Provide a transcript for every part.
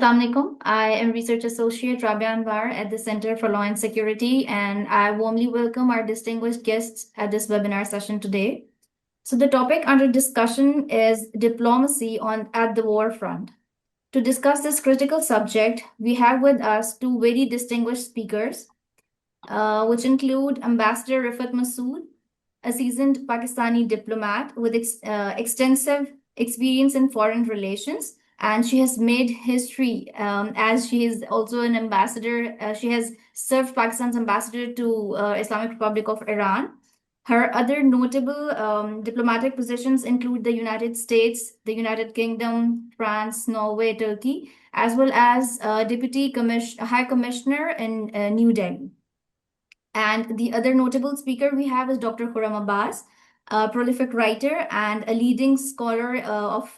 Assalamu alaikum. I am Research Associate Rabia Anwar at the Center for Law and Security, and I warmly welcome our distinguished guests at this webinar session today. So the topic under discussion is diplomacy at the war front. To discuss this critical subject, we have with us two very distinguished speakers, which include Ambassador Rifat Masood, a seasoned Pakistani diplomat with extensive experience in foreign relations, and she has made history as she is also an ambassador. She has served Pakistan's ambassador to Islamic Republic of Iran. Her other notable diplomatic positions include the United States, the United Kingdom, France, Norway, Turkey, as well as High Commissioner in New Delhi. And the other notable speaker we have is Dr. Khurram Abbas, a prolific writer and a leading scholar of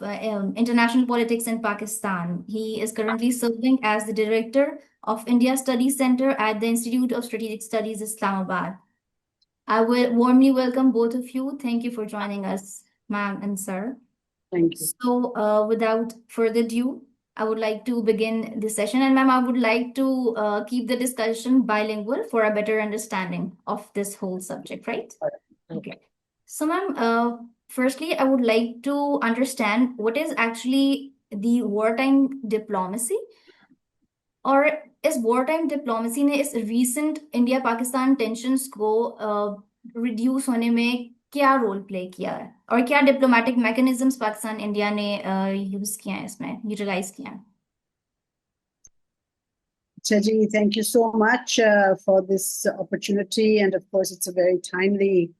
international politics in Pakistan. He is currently serving as the director of India Studies Center at the Institute of Strategic Studies, Islamabad. I will warmly welcome both of you. Thank you for joining us, ma'am and sir. Thank you. So, without further ado, I would like to begin this session. And ma'am, I would like to keep the discussion bilingual for a better understanding of this whole subject, right? Okay. So ma'am, firstly, I would like to understand what is actually the wartime diplomacy, or is wartime diplomacy ने इस recent India Pakistan tensions को reduce होने में क्या role play किया है और क्या डिप्लोमेटिक मैकेनिज्म्स पाकिस्तान इंडिया ने यूज किया है इसमें यूटिलाइज किया है Chaji, thank you so much for this opportunity. And of course, it's a very timely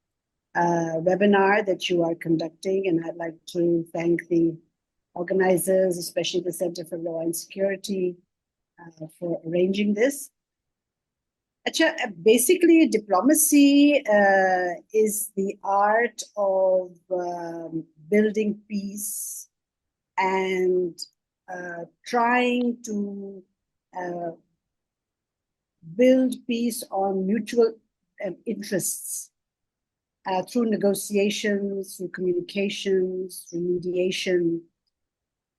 webinar that you are conducting. And I'd like to thank the organizers, especially the Center for Law and Security, for arranging this. Basically, diplomacy is the art of building peace and trying to build peace on mutual interests through negotiations, through communications, through mediation.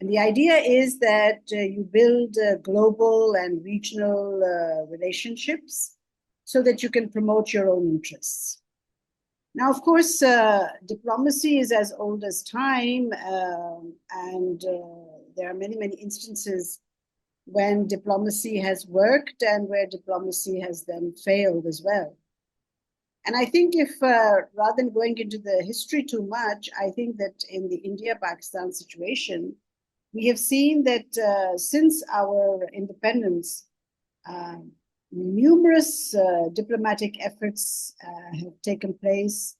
And the idea is that you build global and regional relationships so that you can promote your own interests. Now, of course, diplomacy is as old as time, and there are many, many instances when diplomacy has worked and where diplomacy has then failed as well. And I think if, rather than going into the history too much, I think that in the India-Pakistan situation, we have seen that since our independence, numerous diplomatic efforts have taken place,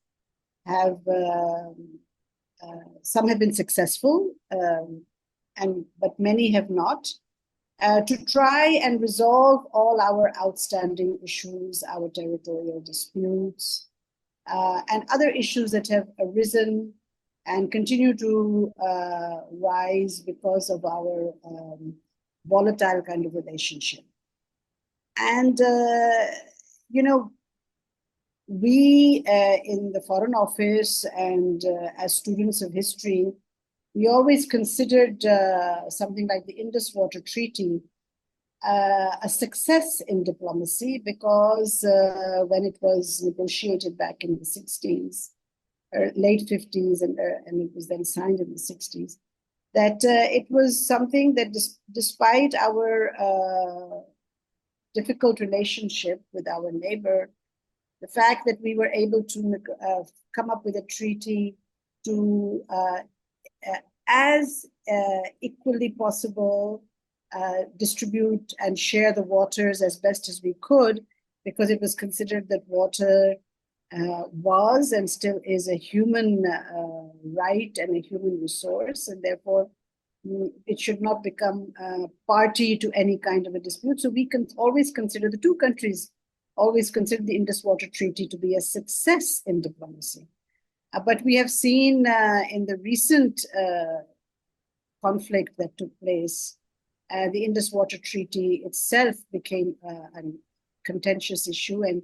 some have been successful, but many have not. To try and resolve all our outstanding issues, our territorial disputes, and other issues that have arisen and continue to rise because of our volatile kind of relationship. And, we in the Foreign Office and as students of history, we always considered something like the Indus Water Treaty a success in diplomacy because when it was negotiated back in the 60s, or late 50s, and it was then signed in the 60s, that it was something that despite our difficult relationship with our neighbor, the fact that we were able to come up with a treaty to as equally possible distribute and share the waters as best as we could, because it was considered that water was and still is a human right and a human resource, and therefore it should not become party to any kind of a dispute. So we can always consider, the two countries always consider the Indus Water Treaty to be a success in diplomacy. But we have seen in the recent conflict that took place, the Indus Water Treaty itself became a contentious issue, and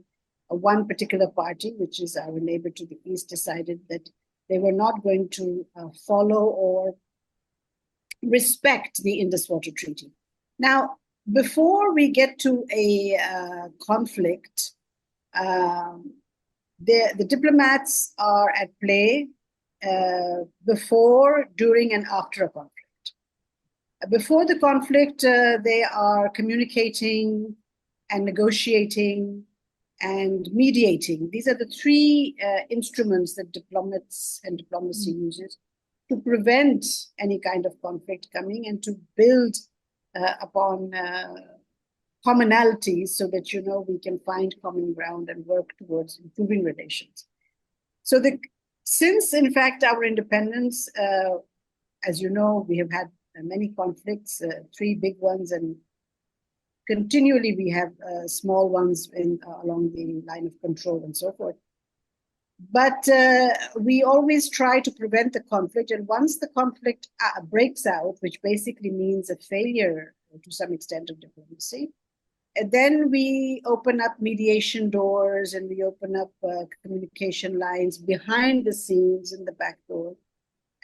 one particular party, which is our neighbor to the east, decided that they were not going to follow or respect the Indus Water Treaty. Now, before we get to a conflict, the diplomats are at play before, during, and after a conflict. Before the conflict, they are communicating and negotiating and mediating. These are the three instruments that diplomats and diplomacy uses to prevent any kind of conflict coming and to build upon commonalities so that, we can find common ground and work towards improving relations. So since, in fact, our independence, as you know, we have had many conflicts, three big ones, and continually we have small ones along the line of control and so forth. But we always try to prevent the conflict. And once the conflict breaks out, which basically means a failure to some extent of diplomacy, and then we open up mediation doors and we open up communication lines behind the scenes in the back door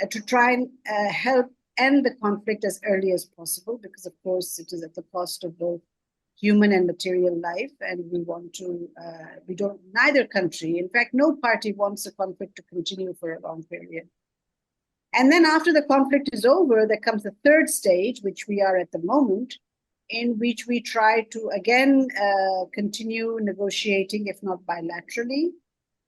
to try and help end the conflict as early as possible, because of course it is at the cost of both human and material life, and neither country, in fact, no party wants a conflict to continue for a long period. And then after the conflict is over, there comes the third stage, which we are at the moment, in which we try to again continue negotiating, if not bilaterally,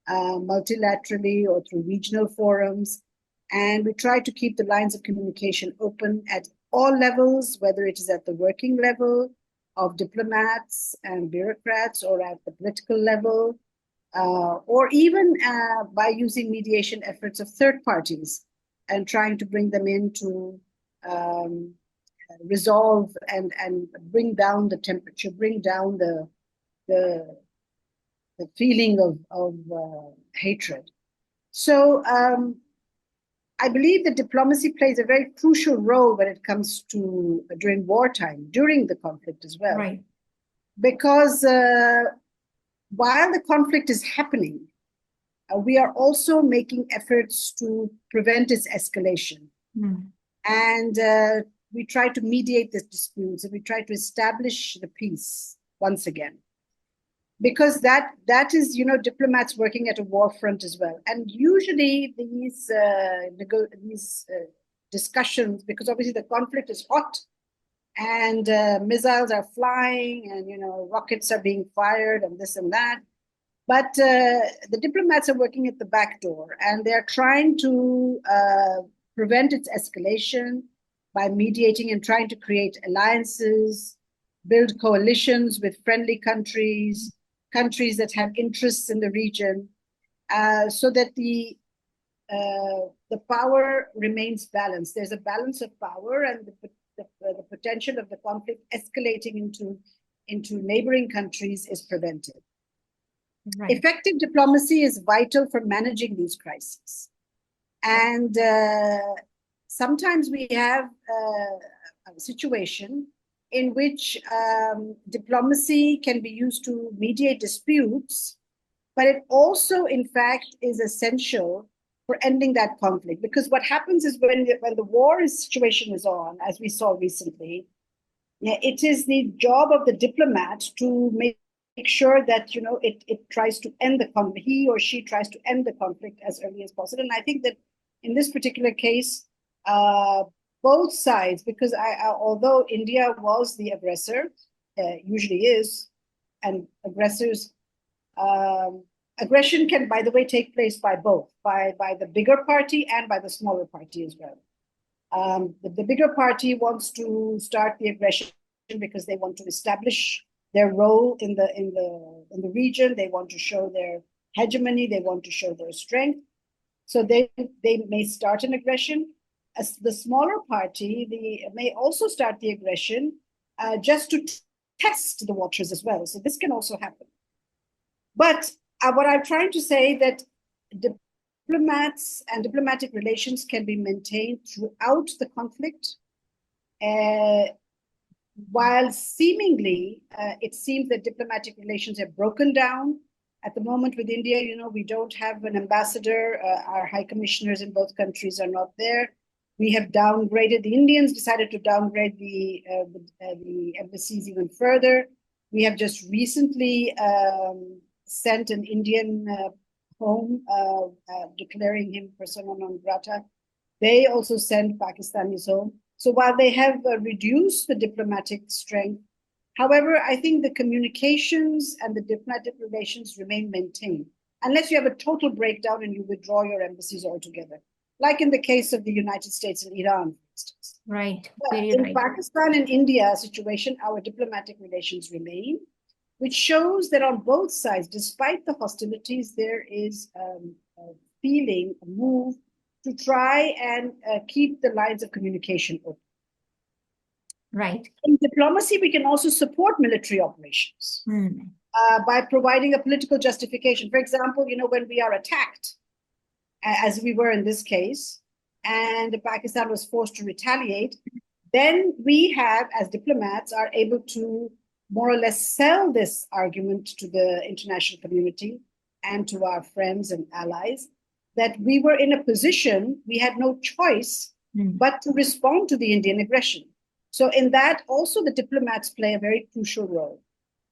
multilaterally, or through regional forums. And we try to keep the lines of communication open at all levels, whether it is at the working level of diplomats and bureaucrats, or at the political level, or even by using mediation efforts of third parties and trying to bring them in to resolve and bring down the temperature, bring down the feeling of hatred. So I believe that diplomacy plays a very crucial role when it comes to during wartime, during the conflict as well. Right. Because while the conflict is happening, we are also making efforts to prevent its escalation. And we try to mediate the disputes, and we try to establish the peace once again. Because that is, diplomats working at a war front as well. And usually these discussions, because obviously the conflict is hot and missiles are flying and, rockets are being fired and this and that. But the diplomats are working at the back door, and they're trying to prevent its escalation by mediating and trying to create alliances, build coalitions with friendly countries that have interests in the region, so that the power remains balanced. There's a balance of power, and the potential of the conflict escalating into neighboring countries is prevented. Right. Effective diplomacy is vital for managing these crises. And sometimes we have a situation in which diplomacy can be used to mediate disputes, but it also, in fact, is essential for ending that conflict. Because what happens is when the war situation is on, as we saw recently, it is the job of the diplomat to make sure that it tries to end the conflict. He or she tries to end the conflict as early as possible. And I think that in this particular case, both sides, because although India was the aggressor, usually is, and aggression can, by the way, take place by both, by the bigger party and by the smaller party as well. The bigger party wants to start the aggression because they want to establish their role in the region. They want to show their hegemony. They want to show their strength. So they may start an aggression. As the smaller party, may also start the aggression just to test the waters as well. So this can also happen. But what I'm trying to say that diplomats and diplomatic relations can be maintained throughout the conflict, while seemingly it seems that diplomatic relations have broken down. At the moment with India, we don't have an ambassador. Our high commissioners in both countries are not there. We have downgraded, the Indians decided to downgrade the embassies even further. We have just recently sent an Indian home, declaring him persona non grata. They also sent Pakistanis home. So while they have reduced the diplomatic strength, however, I think the communications and the diplomatic relations remain maintained, unless you have a total breakdown and you withdraw your embassies altogether, like in the case of the United States and Iran, for instance. Right, But very in right. Pakistan and India situation, our diplomatic relations remain, which shows that on both sides, despite the hostilities, there is a feeling, a move to try and keep the lines of communication open. Right. In diplomacy, we can also support military operations by providing a political justification. For example, when we are attacked, as we were in this case, and Pakistan was forced to retaliate, then we have, as diplomats, are able to more or less sell this argument to the international community and to our friends and allies that we were in a position, we had no choice but to respond to the Indian aggression. So in that, also the diplomats play a very crucial role.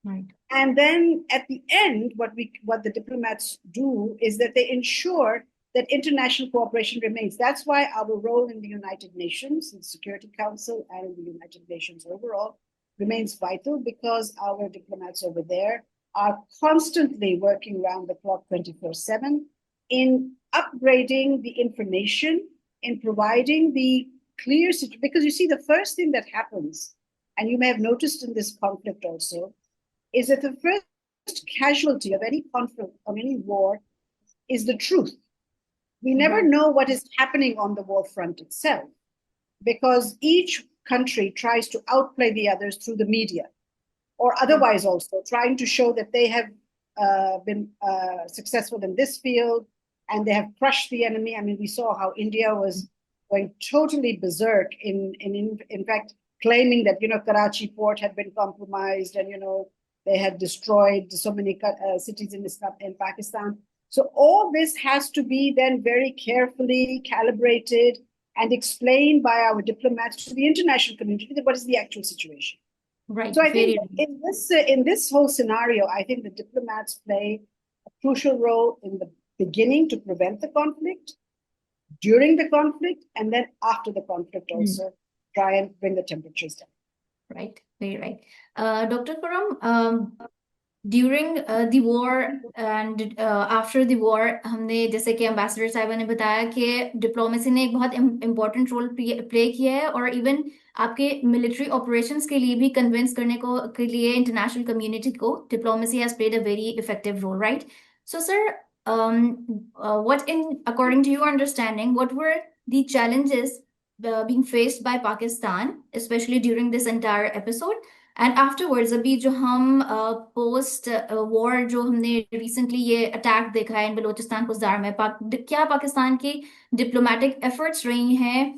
Right. And then at the end, what the diplomats do is that they ensure that international cooperation remains. That's why our role in the United Nations, in the Security Council, and in the United Nations overall remains vital, because our diplomats over there are constantly working around the clock 24/7 in upgrading the information, in providing the clear situation. Because you see, the first thing that happens, and you may have noticed in this conflict also, is that the first casualty of any conflict, of any war, is the truth. We never know what is happening on the war front itself, because each country tries to outplay the others through the media, or otherwise also trying to show that they have been successful in this field and they have crushed the enemy. I mean, we saw how India was going totally berserk in fact, claiming that, Karachi port had been compromised, and, they had destroyed so many cities in Pakistan. So all this has to be then very carefully calibrated and explained by our diplomats to the international community that what is the actual situation. Right. So I think in this whole scenario, I think the diplomats play a crucial role in the beginning to prevent the conflict, during the conflict, and then after the conflict also try and bring the temperatures down. Right, very right. Dr. Karam, during the war and after the war, हमने जैसे कि ambassador साहिबा ने बताया कि diplomacy ने एक बहुत इम्पोर्टेंट रोल प्ले किया है, और इवन आपके मिलिट्री ऑपरेशंस के लिए भी कन्विंस करने के लिए इंटरनेशनल कम्युनिटी को diplomacy has played a very effective role, right? So sir, what in according to your understanding, what were the challenges being faced by Pakistan, especially during this entire episode? And afterwards अभी जो हम post war जो हमने recently ये attack देखा है इन बलोचिस्तान पुज़दार में, क्या पाकिस्तान की डिप्लोमेटिक एफर्ट्स रही हैं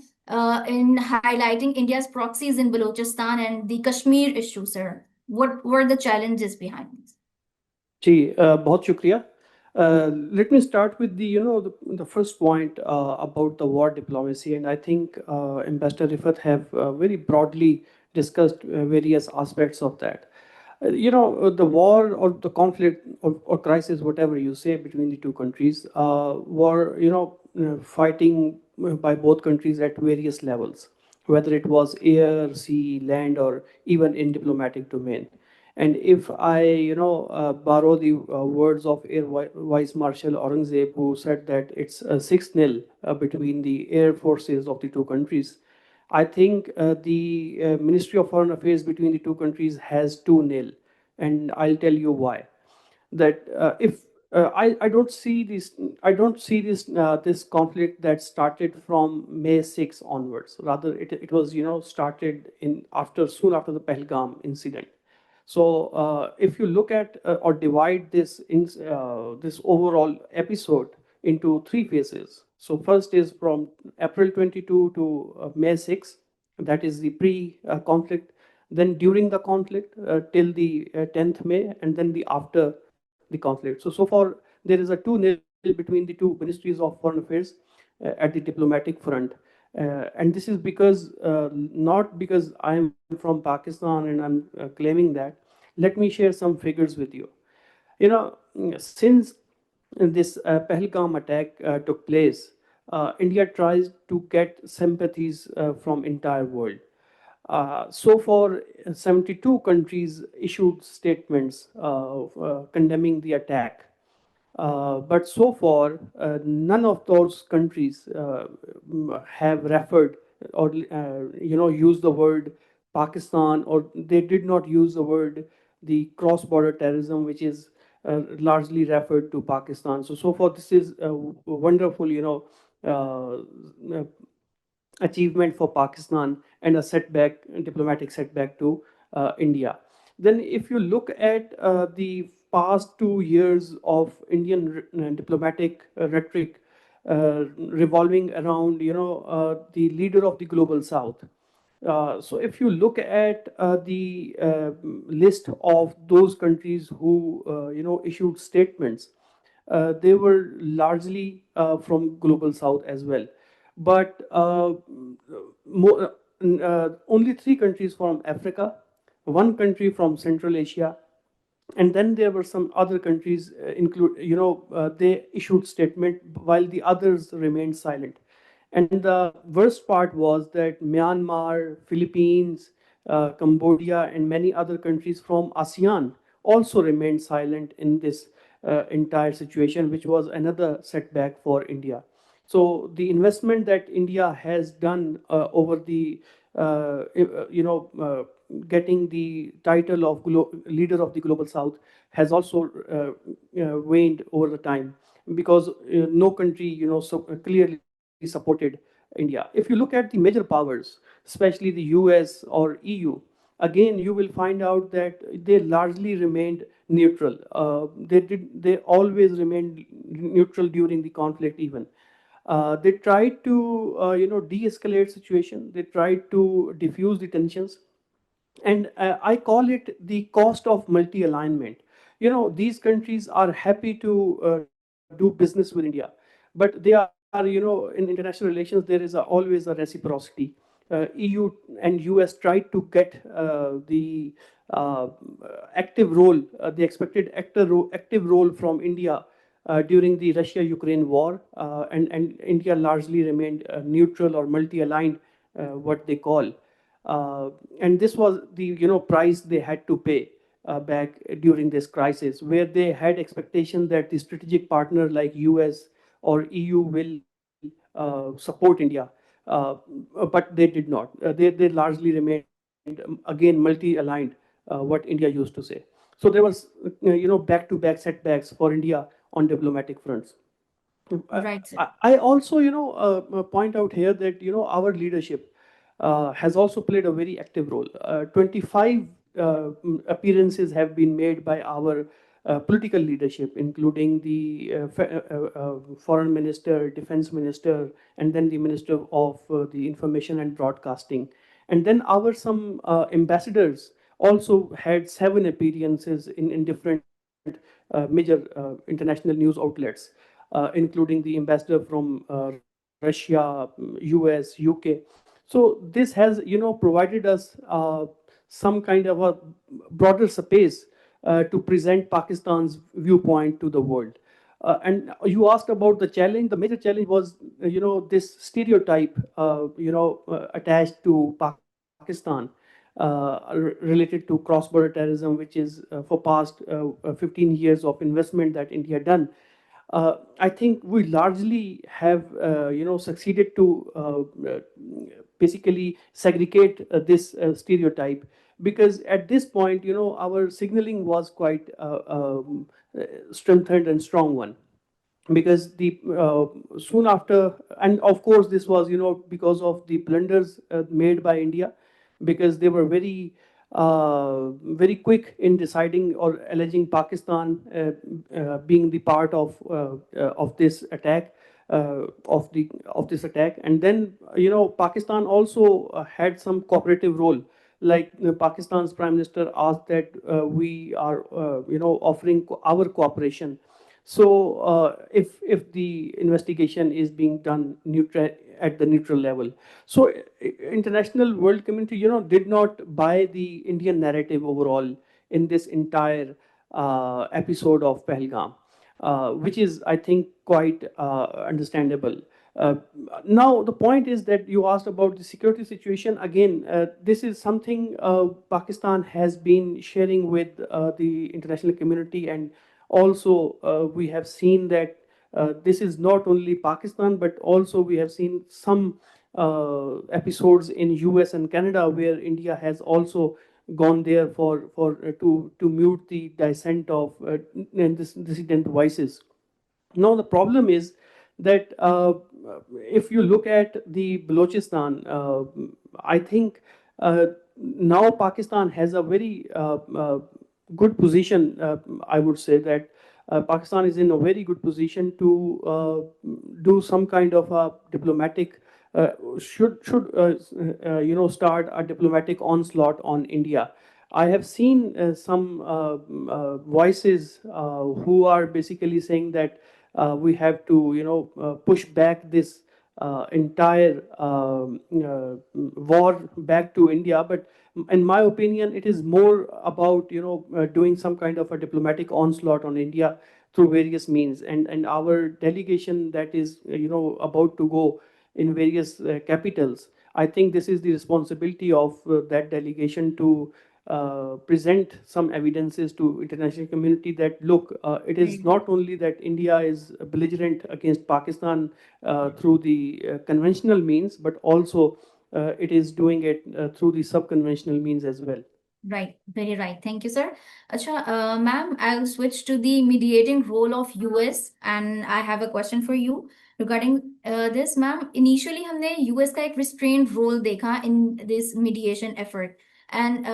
in highlighting India's proxies in Balochistan and the Kashmir issue? Sir, what are the challenges behind this? जी, बहुत शुक्रिया. Let me start with the first point about the war diplomacy, and I think Ambassador Rifat have very broadly discussed various aspects of that. The war or the conflict or crisis, whatever you say, between the two countries, were fighting by both countries at various levels, whether it was air, sea, land, or even in diplomatic domain. And if I, borrow the words of Air Vice Marshal Aurangzeb, who said that it's 6-0 between the air forces of the two countries, I think the Ministry of Foreign Affairs between the two countries has 2-0, and I'll tell you why. That if I don't see this conflict that started from May 6 onwards. Rather, it was started soon after the Pahalgam incident. So if you look at or divide this overall episode into three phases. So first is from April 22 to May 6. That is the pre-conflict. Then during the conflict till the 10th May, and then the after the conflict. So far there is a 2-0 between the two ministries of foreign affairs at the diplomatic front. And this is because not because I'm from Pakistan and I'm claiming that. Let me share some figures with you. You know, since this Pahalgam attack took place, India tries to get sympathies from entire world. So far, 72 countries issued statements condemning the attack. But so far, none of those countries have referred or used the word Pakistan, or they did not use the word the cross-border terrorism, which is largely referred to Pakistan. So far, this is a wonderful, uh, achievement for Pakistan and a setback, diplomatic setback to India. Then, if you look at the past 2 years of Indian diplomatic rhetoric revolving around, the leader of the global South. So, if you look at the list of those countries who, issued statements, they were largely from global South as well. But only three countries from Africa, one country from Central Asia, and then there were some other countries include they issued statement while the others remained silent. And the worst part was that Myanmar, Philippines, Cambodia, and many other countries from ASEAN also remained silent in this entire situation, which was another setback for India. So the investment that India has done over the getting the title of leader of the global South has also waned over the time, because no country clearly supported India. If you look at the major powers, especially the US or EU, again you will find out that they largely remained neutral. They always remained neutral during the conflict even. They tried to de-escalate situation. They tried to diffuse the tensions, and I call it the cost of multi-alignment. These countries are happy to do business with India, but they are, in international relations there is always a reciprocity. EU and US tried to get the uh, active role, the expected active role from India during the Russia-Ukraine war, and India largely remained neutral or multi-aligned, what they call. And this was the price they had to pay back during this crisis, where they had expectation that the strategic partner like US or EU will support India, uh, but they did not. They largely remained again multi-aligned, what India used to say. So there was back-to-back setbacks for India on diplomatic fronts. Right, sir. I also, point out here that our leadership has also played a very active role. 25 appearances have been made by our political leadership, including the foreign minister, defense minister, and then the minister of the information and broadcasting. And then our some ambassadors also had 7 appearances in different major international news outlets, including the ambassador from Russia, US, UK. So this has provided us some kind of a broader space to present Pakistan's viewpoint to the world. And you asked about the challenge. The major challenge was, this stereotype, attached to Pakistan, related to cross-border terrorism, which is for past 15 years of investment that India done. I think we largely have, succeeded to basically segregate this stereotype, because at this point, our signaling was quite strengthened and strong one, because the soon after, and of course this was because of the blunders made by India, because they were very quick in deciding or alleging Pakistan being the part of this attack, of this attack. And then Pakistan also had some cooperative role, like Pakistan's prime minister asked that we are offering our cooperation. So if the investigation is being done neutral at the neutral level, so international world community, did not buy the Indian narrative overall in this entire episode of Pahalgam, which is, I think, quite understandable. Uh, Now, the point is that you asked about the security situation. Again, this is something Pakistan has been sharing with the international community, and also we have seen that this is not only Pakistan, but also we have seen some episodes in US and Canada where India has also gone there for to mute the dissent of dissident voices. Now, the problem is that if you look at the Balochistan, I think now Pakistan has a very good position. I would say that Pakistan is in a very good position to do some kind of a diplomatic uh, should start a diplomatic onslaught on India. I have seen some voices who are basically saying that we have to push back this entire war back to India. But in my opinion, it is more about doing some kind of a diplomatic onslaught on India through various means. And our delegation that is about to go in various capitals, I think this is the responsibility of that delegation to present some evidences to international community that look, it is not only that India is belligerent against Pakistan through the conventional means, but also it is doing it through the subconventional means as well. Right, very right. Thank you, sir. Acha, ma'am, I'll switch to the mediating role of US, and I have a question for you regarding this, ma'am. Initially, हमने US का एक restrained role देखा in this mediation effort, and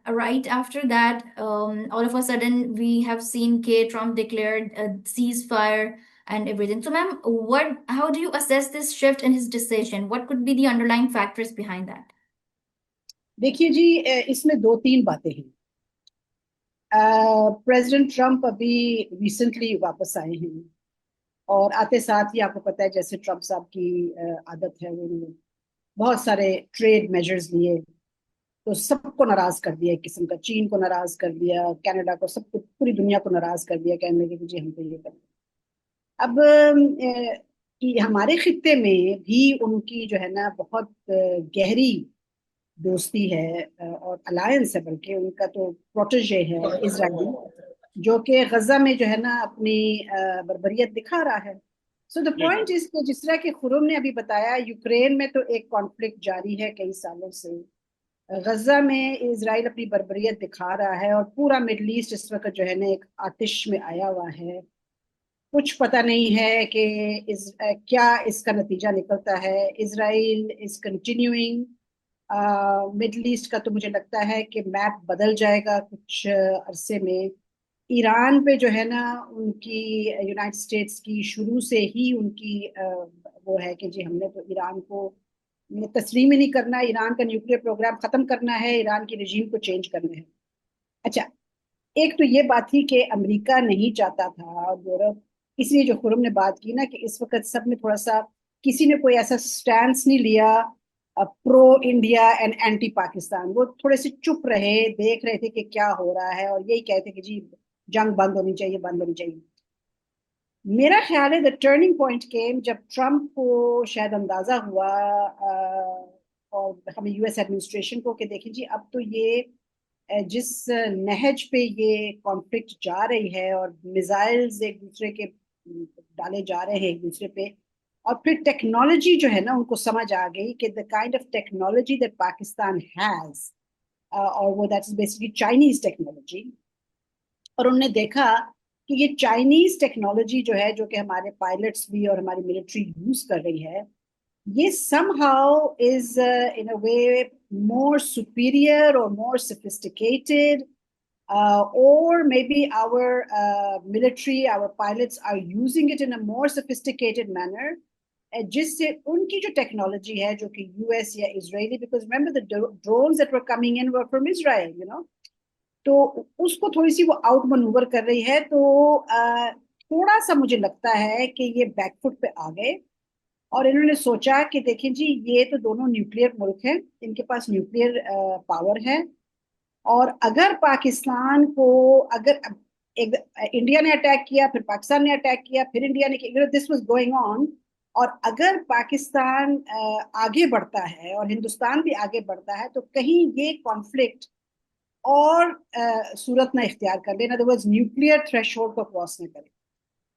right after that, all of a sudden, we have seen Trump declared a ceasefire and everything. So, ma'am, how do you assess this shift in his decision? What could be the underlying factors behind that? देखिए जी, इसमें दो तीन बातें हैं। President Trump अभी recently वापस आए हैं, और आते साथ ही आपको पता है जैसे ट्रम्प साहब की आदत है, उन्होंने बहुत सारे ट्रेड मेजर्स लिए, तो सबको नाराज कर दिया। एक किस्म का चीन को नाराज कर दिया, कनाडा को, सबको, पूरी दुनिया को नाराज कर दिया, कहने लगे कि जी हम तो ये कर। अब हमारे खित्ते में भी उनकी जो है ना बहुत गहरी दोस्ती है और अलायंस है, बल्कि उनका तो प्रोटेजे है इजराइल, जो कि गजा में जो है ना अपनी बर्बरियत दिखा रहा है। सो द पॉइंट इज कि जिस तरह के खुरम ने अभी बताया, यूक्रेन में तो एक कॉन्फ्लिक्ट जारी है कई सालों से, गजा में इजराइल अपनी बर्बरियत दिखा रहा है, और पूरा मिडल ईस्ट इस वक्त जो है ना एक आतिश में आया हुआ है। कुछ पता नहीं है कि क्या इसका नतीजा निकलता है। Israel is continuing. Middle east का तो मुझे लगता है कि मैप बदल जाएगा कुछ अरसे में। ईरान पे जो है ना, उनकी यूनाइटेड स्टेट्स की शुरू से ही उनकी वो है कि जी हमने तो ईरान को तस्लीम ही नहीं करना, ईरान का न्यूक्लियर प्रोग्राम खत्म करना है, ईरान की रिजीम को चेंज करना है। अच्छा, एक तो ये बात थी कि अमेरिका नहीं चाहता था और यूरोप, इसलिए जो खुरम ने बात की ना कि इस वक्त सब में थोड़ा सा किसी ने कोई ऐसा स्टैंड नहीं लिया pro India and anti Pakistan. वो थोड़े से चुप रहे, देख रहे थे कि क्या हो रहा है, और यही कहते कि जी जंग बंद होनी चाहिए, बंद होनी चाहिए। मेरा ख्याल है द टर्निंग पॉइंट केम जब ट्रम्प को शायद अंदाजा हुआ और हमें यूएस एडमिनिस्ट्रेशन को कि देखिए जी अब तो ये जिस नहज पे ये कॉन्फ्लिक्ट जा रही है और मिसाइल्स एक दूसरे के डाले जा रहे हैं एक दूसरे पे, और फिर टेक्नोलॉजी जो है ना उनको समझ आ गई कि the kind of technology that Pakistan has, और वो that is basically Chinese technology. और उन्होंने देखा कि ये चाइनीज टेक्नोलॉजी जो है, जो कि हमारे पायलट्स भी और हमारी मिलिट्री यूज कर रही है, ये somehow is in a way more superior or more sophisticated, or maybe our military, our pilots are using it in a more sophisticated manner, जिससे उनकी जो टेक्नोलॉजी है जो कि यूएस या Israeli, because remember the drones that were coming in were from Israel, तो उसको थोड़ी सी वो आउट मनूवर कर रही है। तो थोड़ा सा मुझे लगता है कि ये बैकफुट पे आ गए और इन्होंने सोचा कि देखें जी, ये तो दोनों न्यूक्लियर मुल्क हैं, इनके पास न्यूक्लियर पावर है, और अगर पाकिस्तान को, अगर एक इंडिया ने अटैक किया, फिर पाकिस्तान ने अटैक किया, फिर इंडिया ने किया, दिस वाज गोइंग ऑन, और अगर पाकिस्तान आगे बढ़ता है और हिंदुस्तान भी आगे बढ़ता है तो कहीं ये कॉन्फ्लिक्ट और सूरत ना इख्तियार कर ले, in other words nuclear threshold को क्रॉस न करे.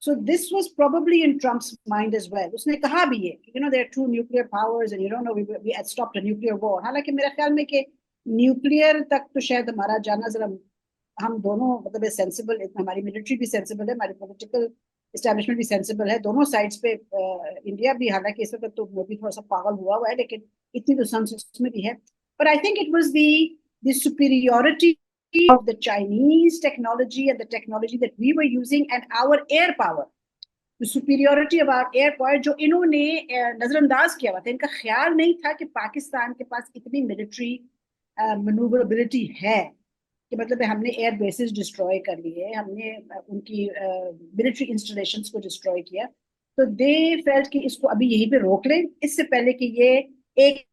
So this was probably in Trump's mind as well. उसने कहा भी है, you know, there are two nuclear powers and you don't know, we had stopped a nuclear war. हालांकि मेरा ख्याल में कि न्यूक्लियर तक तो शायद हमारा जाना जरा, हम दोनों मतलब सेंसिबल, हमारी मिलिट्री भी सेंसिबल है, हमारी पॉलिटिकल इस्टेब्लिशमेंट भी सेंसिबल है, दोनों साइड्स पे. इंडिया भी हालांकि इस वक्त तो मोदी थोड़ा सा पागल हुआ है, लेकिन इतनी तो सेंस उसमें भी है. But I think it was the superiority of the Chinese technology and the technology that we were using and our air power, the superiority of our air power, जो इन्होंने नजरअंदाज किया हुआ था. इनका ख्याल नहीं था कि पाकिस्तान के पास इतनी मिलिट्री मनूवरेबिलिटी है कि मतलब हमने एयर बेसिस डिस्ट्रॉय कर लिए, हमने उनकी मिलिट्री इंस्टॉलेशंस को डिस्ट्रॉय किया. तो दे फेल्ट कि इसको अभी यहीं पे रोक लें, इससे पहले कि ये एक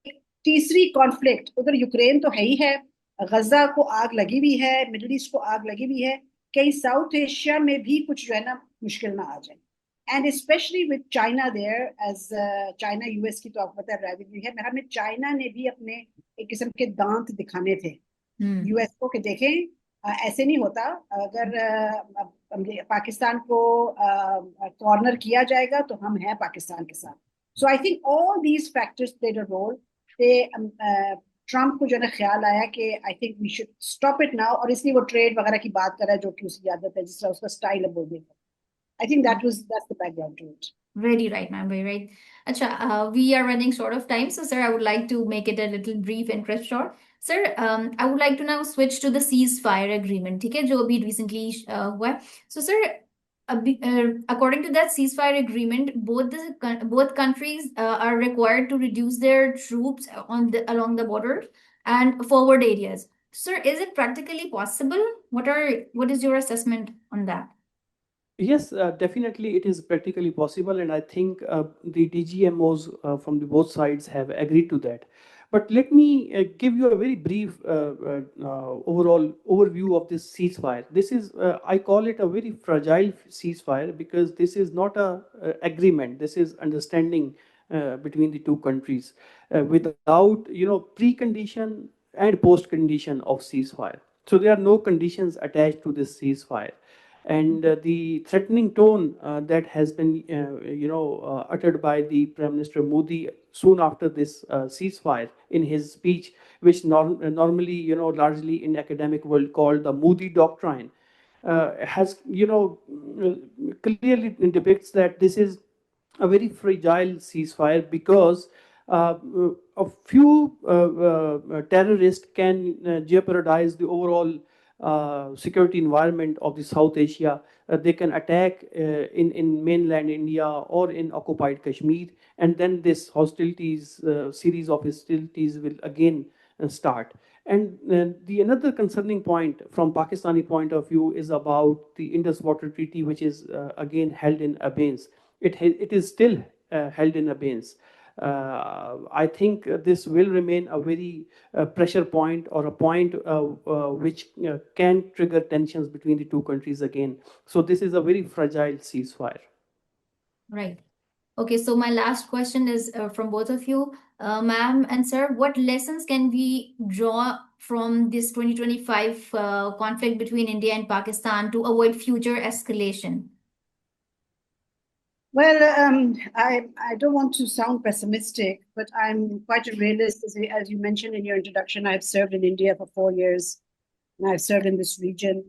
तीसरी कॉन्फ्लिक्ट, उधर यूक्रेन तो है ही है, गजा को आग लगी हुई है, मिडिल ईस्ट को आग लगी हुई है, कहीं साउथ एशिया में भी कुछ जो है ना मुश्किल ना आ जाए. And specially with China there, as China U S तो आपको पता है राइवलरी है, हमें चाइना ने भी अपने एक किस्म के दांत दिखाने थे यूएस को कि देखें ऐसे नहीं होता, अगर पाकिस्तान को कॉर्नर किया जाएगा तो हम हैं पाकिस्तान के साथ. So I think all these factors played a role. Trump को जो है ख्याल आया कि I think we should stop it now, और इसलिए वो ट्रेड वगैरह की बात कर रहा है जो कि उसकी आदत है, जिस तरह उसका स्टाइल है बोलने का. I think that's the background to it. Very right, ma'am. Very right. Acha, we are running short of time, so sir, I would like to make it a little brief and crisp short. Sir, I would like to now switch to the ceasefire agreement, ठीक है, जो अभी recently हुआ है. So, sir, according to that ceasefire agreement, both countries are required to reduce their troops along the border and forward areas. Sir, is it practically possible? What is your assessment on that? Yes, definitely it is practically possible, and I think the DGMOs from the both sides have agreed to that. But let me give you a very brief overall overview of this ceasefire. This is, I call it a very fragile ceasefire because this is not a agreement. This is understanding between the two countries without, precondition and post condition of ceasefire. So there are no conditions attached to this ceasefire, and the threatening tone that has been uttered by the Prime Minister Modi soon after this ceasefire in his speech, which normally largely in academic world called the Modi doctrine, has clearly depicts that this is a very fragile ceasefire because a few terrorists can jeopardize the overall security environment of the South Asia. They can attack in mainland India or in occupied Kashmir, and then this hostilities, series of hostilities will again start. And the another concerning point from Pakistani point of view is about the Indus Water Treaty, which is again held in abeyance. It is still held in abeyance. I think this will remain a very pressure point or a point which can trigger tensions between the two countries again. So this is a very fragile ceasefire. Right. Okay, so my last question is from both of you, ma'am and sir. What lessons can we draw from this 2025 conflict between India and Pakistan to avoid future escalation? Well, I don't want to sound pessimistic, but I'm quite a realist. As you mentioned in your introduction, I've served in India for 4 years, and I've served in this region.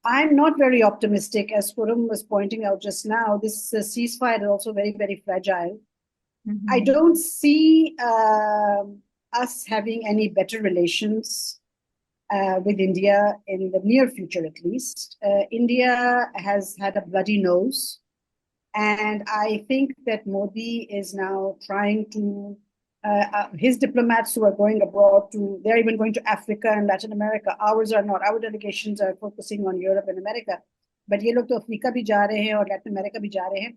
I'm not very optimistic, as Puram was pointing out just now. This ceasefire is also very, very fragile. I don't see us having any better relations with India in the near future, at least. India has had a bloody nose. And I think that Modi is now trying to, his diplomats who are going abroad they're even going to Africa and Latin America. Ours are not. Our delegations are focusing on Europe and America. But یہ لوگ تو افریقہ بھی جا رہے ہیں اور لیٹن امریکہ بھی جا رہے ہیں.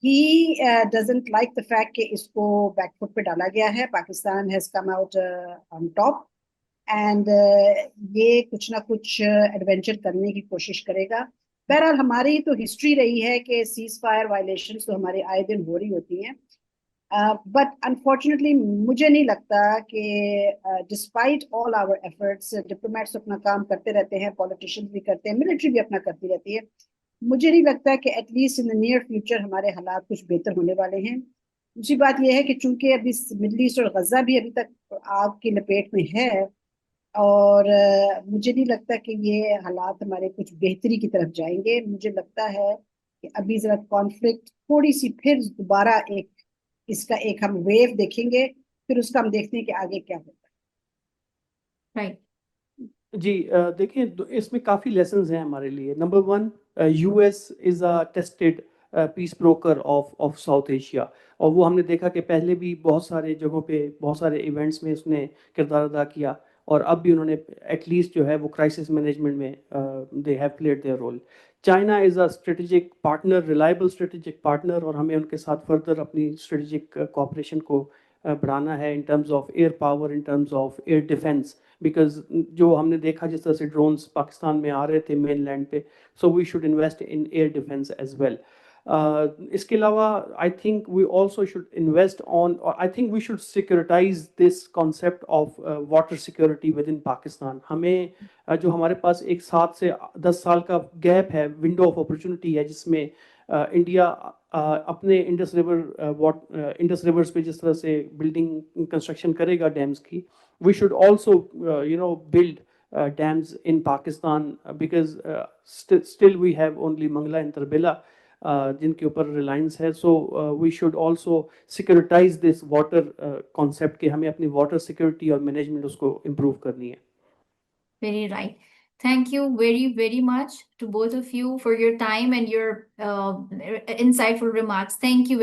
He doesn't like the fact کہ اس کو بیک فٹ پہ ڈالا گیا ہے. Pakistan has come out on top and یہ کچھ نہ کچھ ایڈونچر کرنے کی کوشش کرے گا. بہرحال ہماری تو ہسٹری رہی ہے کہ سیز فائر وائلیشنس تو ہمارے آئے دن ہو رہی ہوتی ہیں. بٹ انفارچونیٹلی مجھے نہیں لگتا کہ despite all our efforts diplomats اپنا کام کرتے رہتے ہیں, پولیٹیشینس بھی کرتے ہیں, ملٹری بھی اپنا کرتی رہتی ہے. مجھے نہیں لگتا کہ at least in the near future ہمارے حالات کچھ بہتر ہونے والے ہیں. دوسری بات یہ ہے کہ چونکہ ابھی مڈل ایسٹ اور غزہ بھی ابھی تک آگ کی لپیٹ میں ہے, اور مجھے نہیں لگتا کہ یہ حالات ہمارے کچھ بہتری کی طرف جائیں گے. مجھے لگتا ہے کہ ابھی ذرا کانفلکٹ تھوڑی سی پھر دوبارہ اس کا ایک ہم ویو دیکھیں گے, پھر اس کا ہم دیکھتے ہیں کہ آگے کیا ہوتا ہے. Right. جی دیکھیں اس میں کافی لیسنز ہیں ہمارے لیے. Number one, U S is a tested peace broker of South Asia, اور وہ ہم نے دیکھا کہ پہلے بھی بہت سارے جگہوں پہ بہت سارے ایونٹس میں اس نے کردار ادا کیا, اور اب بھی انہوں نے ایٹ لیسٹ جو ہے وہ کرائسس مینجمنٹ میں they have played their role. China is a strategic partner, reliable strategic partner, اور ہمیں ان کے ساتھ فردر اپنی اسٹریٹجک کوآپریشن کو بڑھانا ہے in terms of air power, in terms of air defence, because جو ہم نے دیکھا جس طرح سے ڈرونس پاکستان میں آ رہے تھے مین لینڈ پہ, so we should invest in air defence as well. اس کے علاوہ I think we also should invest on, I think we should securitize this concept of water security within Pakistan. ہمیں جو ہمارے پاس ایک 7 سے 10 سال کا گیپ ہے, ونڈو آف اپرچونٹی ہے, جس میں انڈیا اپنے انڈس ریورس پہ جس طرح سے بلڈنگ کنسٹرکشن کرے گا ڈیمز کی, we should also build dams in Pakistan, because still we have only Mangla and Tarbela جن کے اوپر ریلائنس ہے. So we should also securitize this water concept کہ ہمیں اپنی واٹر سیکورٹی اور مینجمنٹ اس کو امپروو کرنی ہے. Very right. Thank you very, very much to both of you for your time and your insightful remarks. Thank you very